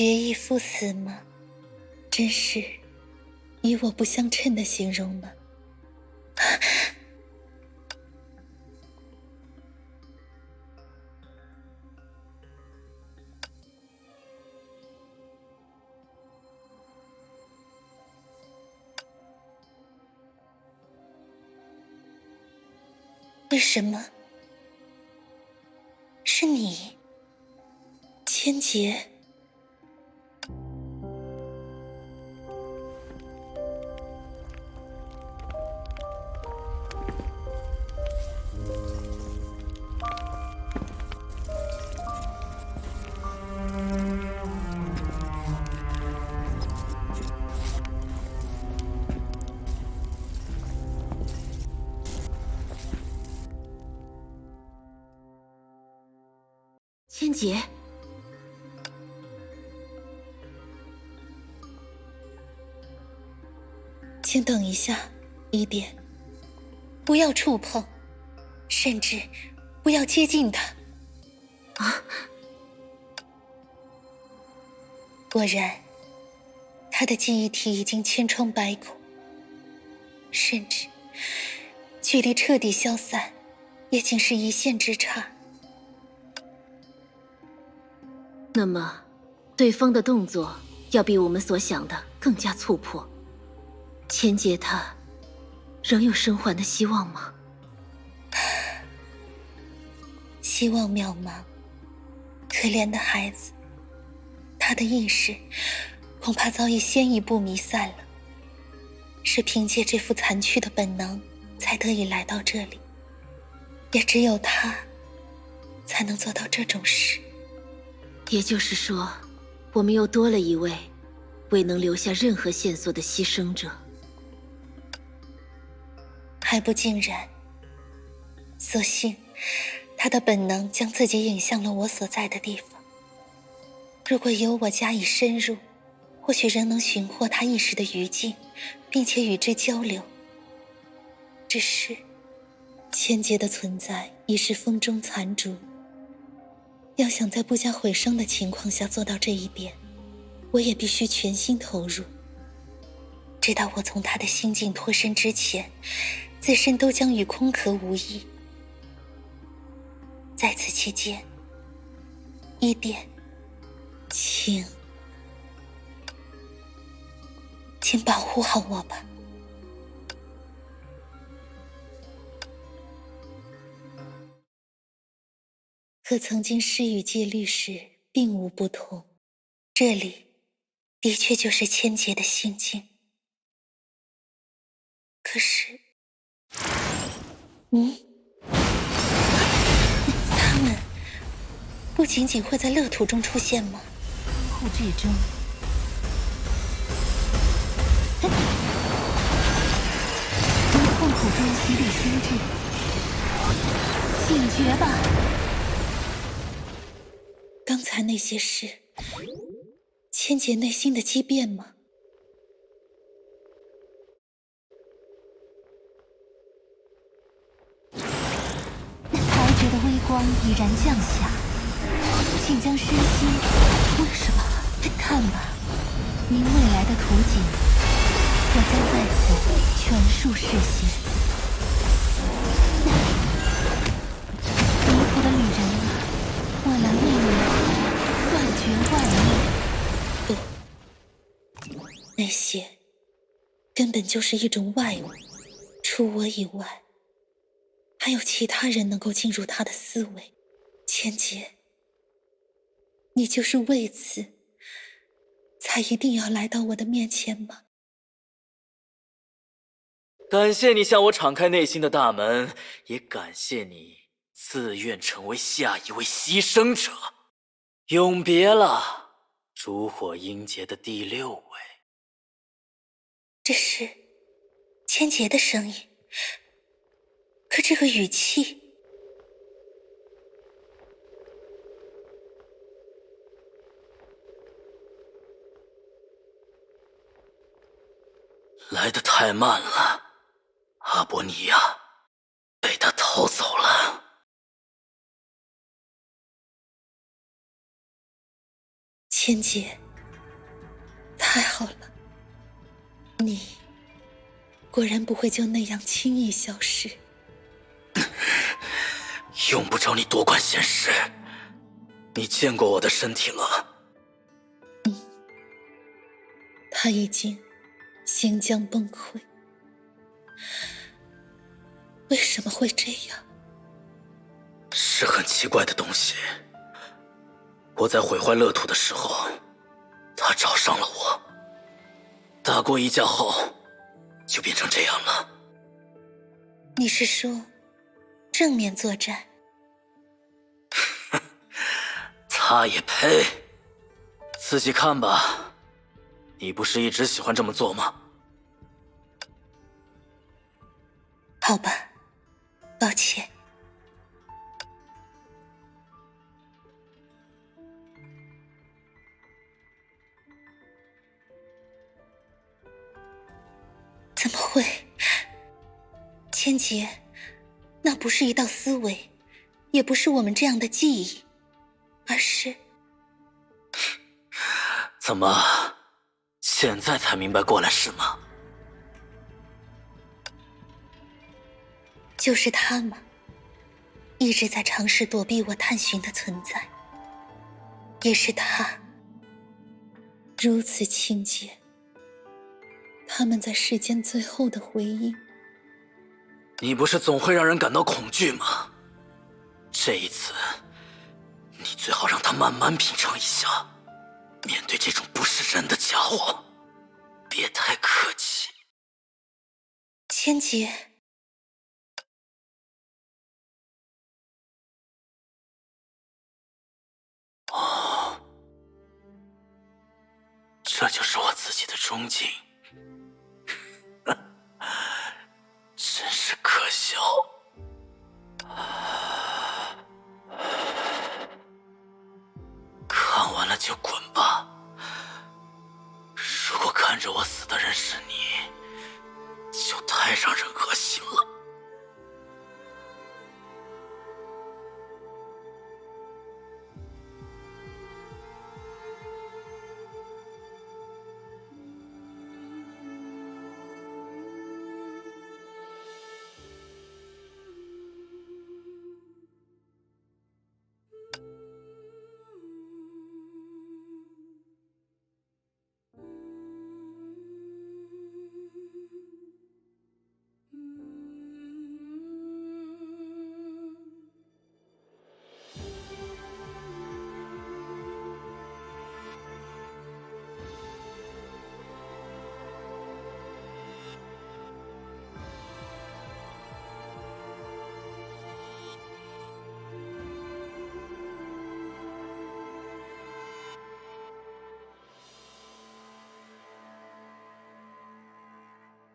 决意赴死吗？真是与我不相称的形容吗？为什么是你，千劫？千劫，请等一下，一点，不要触碰，甚至不要接近他。啊！果然，他的记忆体已经千疮百孔，甚至距离彻底消散，也仅是一线之差。那么，对方的动作要比我们所想的更加粗迫。千劫他仍有生还的希望吗？希望渺茫，可怜的孩子，他的意识恐怕早已先一步弥散了。是凭借这副残躯的本能，才得以来到这里，也只有他才能做到这种事。也就是说，我们又多了一位未能留下任何线索的牺牲者。还不尽然，所幸他的本能将自己引向了我所在的地方。如果由我加以深入，或许仍能寻获他意识的余烬，并且与之交流。只是千劫的存在已是风中残烛，要想在不加毁伤的情况下做到这一点，我也必须全心投入。直到我从他的心境脱身之前，自身都将与空壳无异。在此期间，一点，请保护好我吧。和曾经施与戒律时并无不同，这里的确就是千劫的心境。可是，他们不仅仅会在乐土中出现吗？后至争，从痛苦中洗礼心智，醒觉吧！刚才那些事，千劫内心的激变吗？才觉的微光已然降下，请将身心。为什么？看吧，您未来的图景，我将在此全数实现。离谱的旅人啊，我来为你断绝万念。不，那些根本就是一种外物，除我以外，还有其他人能够进入他的思维。千劫，你就是为此才一定要来到我的面前吗？感谢你向我敞开内心的大门，也感谢你自愿成为下一位牺牲者。永别了，烛火英杰的第6位。这是千劫的声音，可这个语气，来得太慢了，阿波尼亚被他偷走了。千劫，你果然不会就那样轻易消失。用不着你多管闲事。你见过我的身体了？他已经行将崩溃。为什么会这样？是很奇怪的东西。我在毁坏乐土的时候，他找上了我。打过一架后，就变成这样了。你是说正面作战？他也配？自己看吧。你不是一直喜欢这么做吗？好吧，抱歉。怎么会？千劫，那不是一道思维，也不是我们这样的记忆，而是……怎么，现在才明白过来是吗？就是他吗？一直在尝试躲避我探寻的存在，也是他，如此清洁。他们在世间最后的回应。你不是总会让人感到恐惧吗？这一次，你最好让他慢慢品尝一下。面对这种不是人的家伙，别太客气。千劫。哦，这就是我自己的终极。真是可笑。看完了就滚吧。如果看着我死的人是你，就太让人恶心了。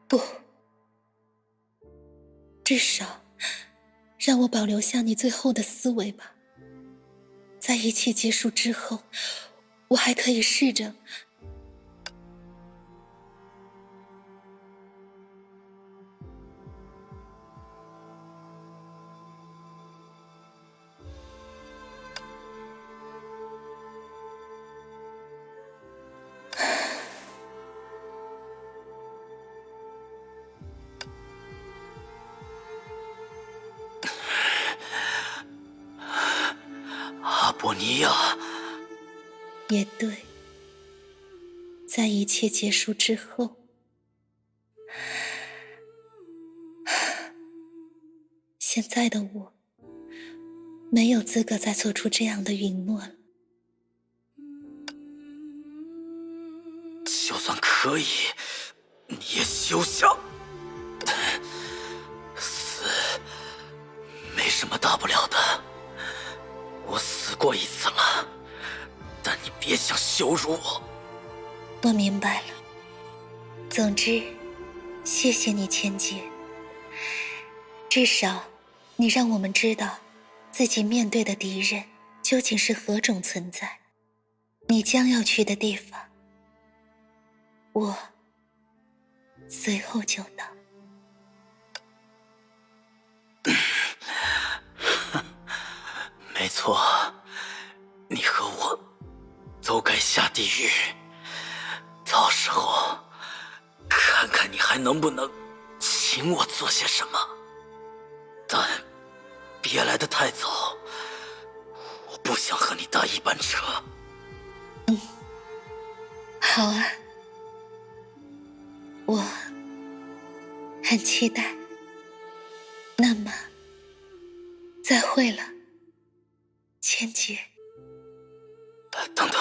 不，至少让我保留下你最后的思维吧。在一切结束之后，我还可以试着……阿波尼亚。也对，在一切结束之后，现在的我没有资格再做出这样的允诺了。就算可以，你也休想。死没什么大不了的，我死过一次了，但你别想羞辱我。我明白了。总之，谢谢你，千劫。至少，你让我们知道，自己面对的敌人究竟是何种存在。你将要去的地方，我随后就到。没错，你和我都该下地狱，到时候看还能不能请我做些什么？但别来得太早，我不想和你搭一班车。好啊，我很期待。那么，再会了，千珏。等等，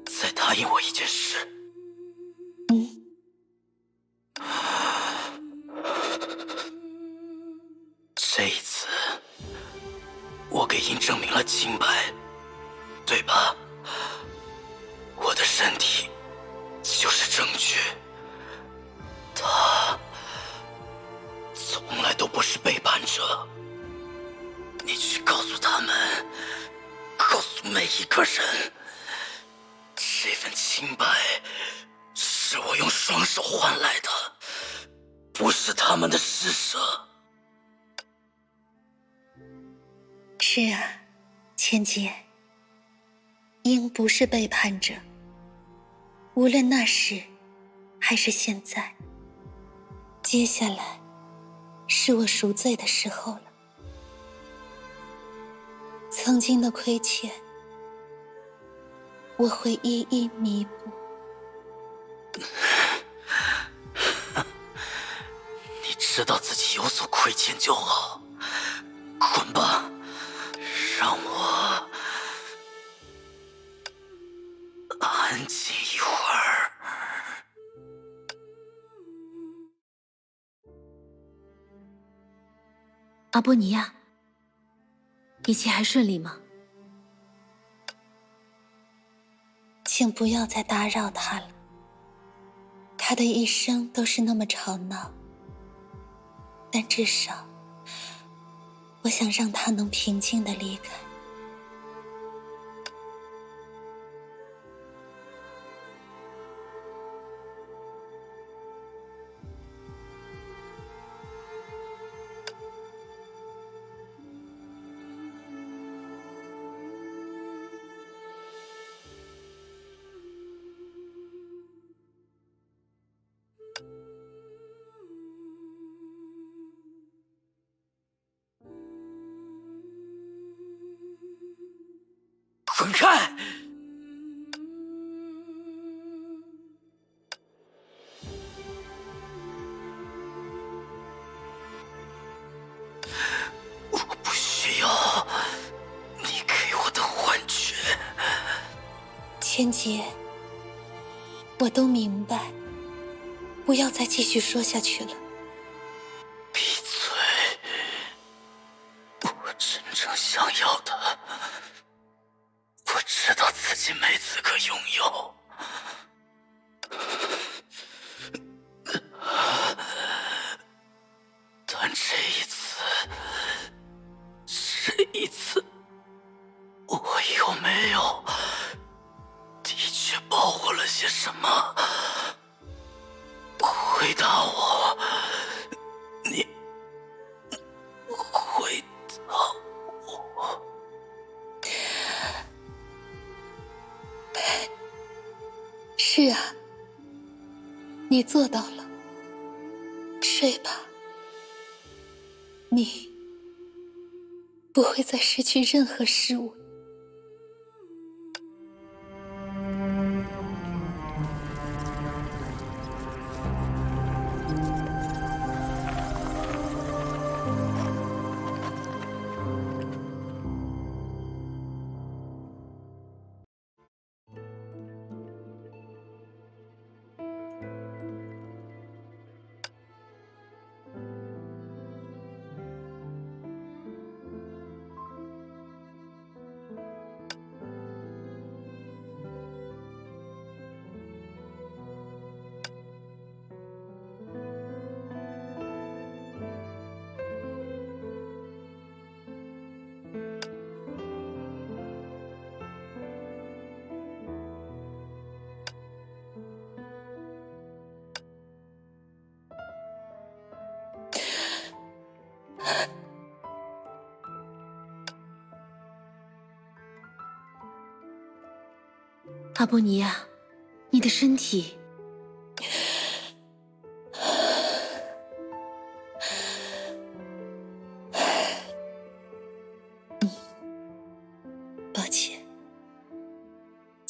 再答应我一件事。这一次，我给鹰证明了清白，对吧？我的身体就是证据，他从来都不是背叛者。你去告诉他们，告诉每一个人，这份清白是我用双手换来的，不是他们的施舍。是啊，千珏，鹰不是背叛者，无论那时还是现在。接下来是我赎罪的时候了。曾经的亏欠，我会一一弥补。你知道自己有所亏欠就好，滚吧，让我安静一会儿。阿波尼亚，一切还顺利吗？请不要再打扰他了，他的一生都是那么吵闹，但至少我想让他能平静地离开。滚开！我不需要你给我的幻觉。千珏，我都明白，不要再继续说下去了。闭嘴！我真正想要的，我知道自己没资格拥有。但这一次，我有没有的确包括了些什么？回答我，你回答我。是啊，你做到了。睡吧，你不会再失去任何事物。阿波尼亚，你的身体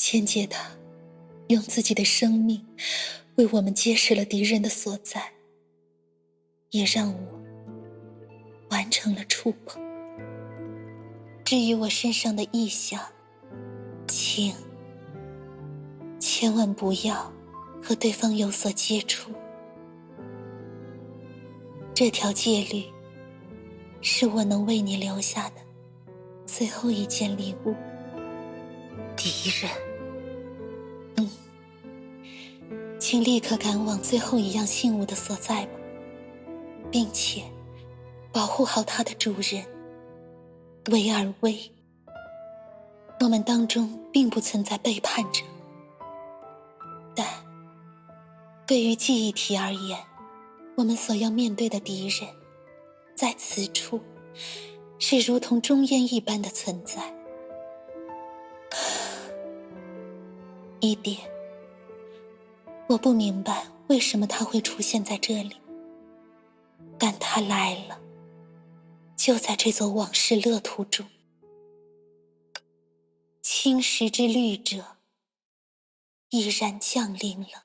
千劫他用自己的生命为我们揭示了敌人的所在，也让我完成了触碰。至于我身上的异象，请千万不要和对方有所接触。这条戒律是我能为你留下的最后一件礼物。敌人，请立刻赶往最后一样信物的所在吧，并且保护好它的主人维尔威。我们当中并不存在背叛者，但对于记忆体而言，我们所要面对的敌人在此处是如同终烟一般的存在。一点，我不明白为什么他会出现在这里，但他来了，就在这座往事乐土中。青石之律者已然降临了。